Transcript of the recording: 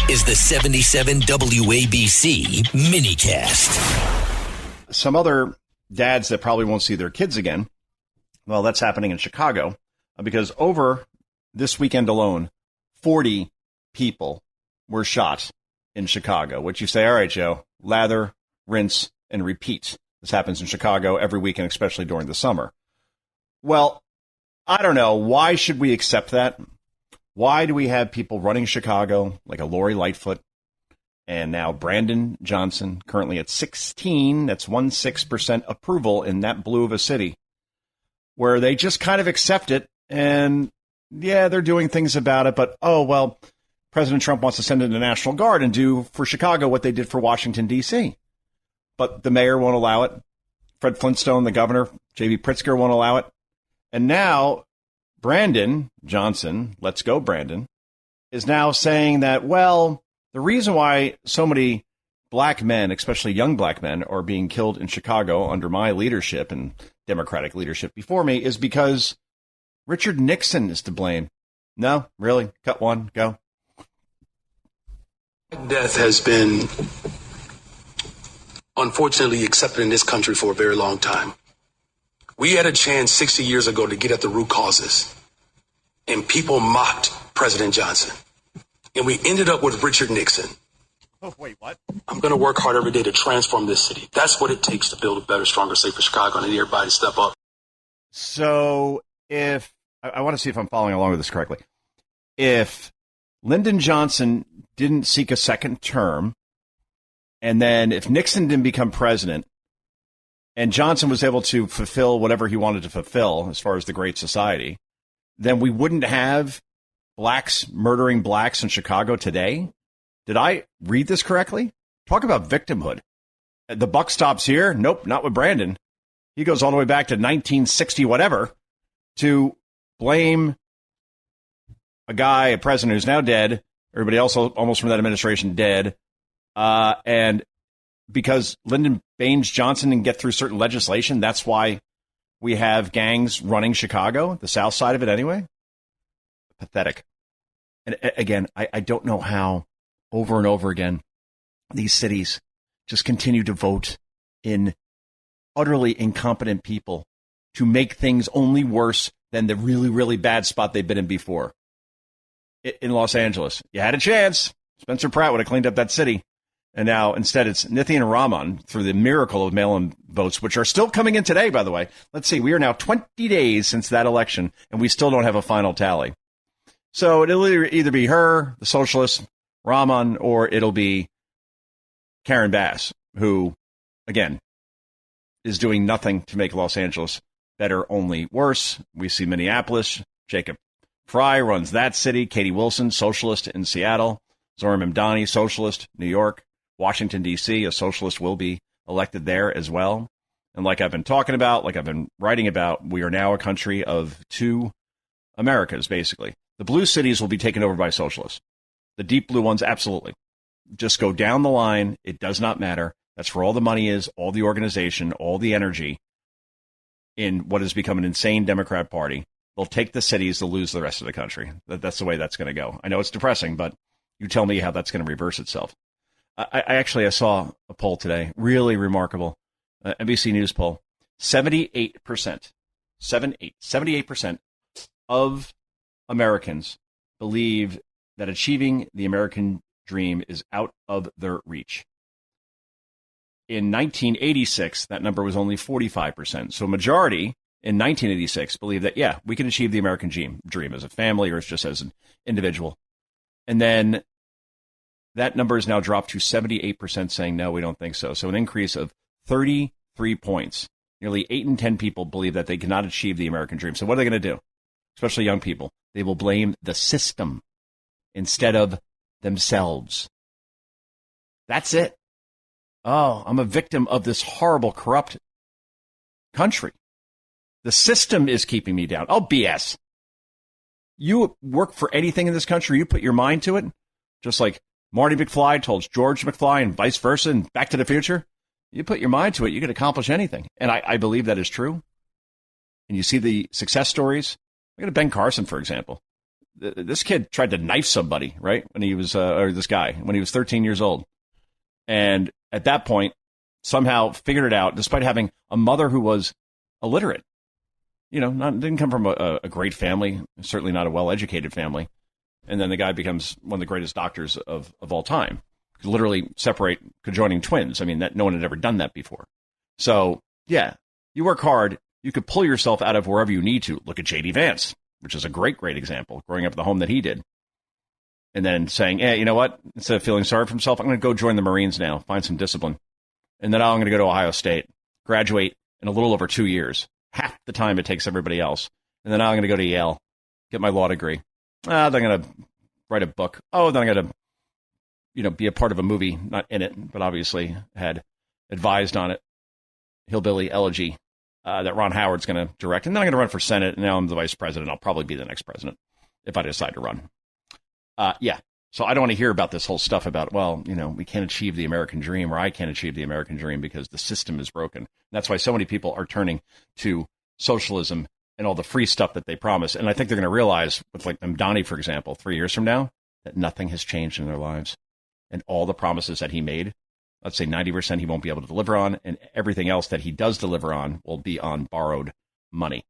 is the 77 WABC minicast. Some other dads that probably won't see their kids again, well, that's happening in Chicago because over this weekend alone, 40 people were shot in Chicago, which you say, all right, Joe, lather, rinse, and repeat. This happens in Chicago every weekend, especially during the summer. Well, I don't know. Why should we accept that? Why do we have people running Chicago like a Lori Lightfoot and now Brandon Johnson, currently at 16, that's 16% approval in that blue of a city, where they just kind of accept it and, yeah, they're doing things about it, but, oh, well, President Trump wants to send in the National Guard and do for Chicago what they did for Washington, D.C. But the mayor won't allow it. Fred Flintstone, the governor, J.B. Pritzker won't allow it. And now Brandon Johnson, let's go Brandon, is now saying that, well, the reason why so many black men, especially young black men, are being killed in Chicago under my leadership and Democratic leadership before me is because Richard Nixon is to blame. No, really? Cut one, go. Death has been unfortunately accepted in this country for a very long time. We had a chance 60 years ago to get at the root causes, and people mocked President Johnson. And we ended up with Richard Nixon. Oh, wait, what? I'm going to work hard every day to transform this city. That's what it takes to build a better, stronger, safer Chicago, and I need everybody to step up. So if, I want to see if I'm following along with this correctly. If Lyndon Johnson didn't seek a second term, and then if Nixon didn't become president, and Johnson was able to fulfill whatever he wanted to fulfill as far as the Great Society, then we wouldn't have blacks murdering blacks in Chicago today? Did I read this correctly? Talk about victimhood. The buck stops here? Nope, not with Brandon. He goes all the way back to 1960 whatever to blame a guy, a president who's now dead, everybody else almost from that administration dead, and because Lyndon Baines Johnson didn't get through certain legislation, that's why we have gangs running Chicago, the south side of it anyway. Pathetic. And again, I don't know how over and over again these cities just continue to vote in utterly incompetent people to make things only worse than the really, really bad spot they've been in before. In Los Angeles, you had a chance. Spencer Pratt would have cleaned up that city. And now instead it's Nithian Raman through the miracle of mail-in votes, which are still coming in today, by the way. Let's see. We are now 20 days since that election, and we still don't have a final tally. So it'll either be her, the socialist, Rahman, or it'll be Karen Bass, who, again, is doing nothing to make Los Angeles better, only worse. We see Minneapolis. Jacob Fry runs that city. Katie Wilson, socialist in Seattle. Zohran Mamdani, socialist, New York. Washington, D.C., a socialist will be elected there as well. And like I've been talking about, like I've been writing about, we are now a country of two Americas, basically. The blue cities will be taken over by socialists. The deep blue ones, absolutely. Just go down the line. It does not matter. That's where all the money is, all the organization, all the energy in what has become an insane Democrat Party. They'll take the cities, they'll lose the rest of the country. That's the way that's going to go. I know it's depressing, but you tell me how that's going to reverse itself. I saw a poll today, really remarkable, NBC News poll. 78% of Americans believe that achieving the American dream is out of their reach. In 1986, that number was only 45%. So majority in 1986 believed that, yeah, we can achieve the American dream as a family or just as an individual. And then that number is now dropped to 78% saying, no, we don't think so. So an increase of 33 points. Nearly 8 in 10 people believe that they cannot achieve the American dream. So what are they going to do? Especially young people. They will blame the system instead of themselves. That's it. Oh, I'm a victim of this horrible, corrupt country. The system is keeping me down. Oh, BS. You work for anything in this country, you put your mind to it, just like Marty McFly told George McFly and vice versa and Back to the Future. You put your mind to it, you can accomplish anything. And I believe that is true. And you see the success stories. Look at Ben Carson, for example. this kid tried to knife somebody, right? When he was, or this guy, when he was 13 years old. And at that point, somehow figured it out, despite having a mother who was illiterate. Didn't come from a great family, certainly not a well-educated family. And then the guy becomes one of the greatest doctors of all time. Could literally separate conjoining twins. I mean, that no one had ever done that before. So, yeah, you work hard. You could pull yourself out of wherever you need to. Look at J.D. Vance, which is a great example, growing up in the home that he did. And then saying, you know what? Instead of feeling sorry for himself, I'm going to go join the Marines now, find some discipline. And then I'm going to go to Ohio State, graduate in a little over 2 years, half the time it takes everybody else. And then I'm going to go to Yale, get my law degree. Then I'm going to write a book. Oh, then I'm going to, be a part of a movie, not in it, but obviously had advised on it. Hillbilly Elegy that Ron Howard's going to direct. And then I'm going to run for Senate. And now I'm the vice president. I'll probably be the next president if I decide to run. Yeah. So I don't want to hear about this whole stuff about, we can't achieve the American dream, or I can't achieve the American dream because the system is broken. And that's why so many people are turning to socialism and all the free stuff that they promise. And I think they're going to realize with Donnie, for example, 3 years from now, that nothing has changed in their lives. And all the promises that he made, let's say 90% he won't be able to deliver on, and everything else that he does deliver on will be on borrowed money.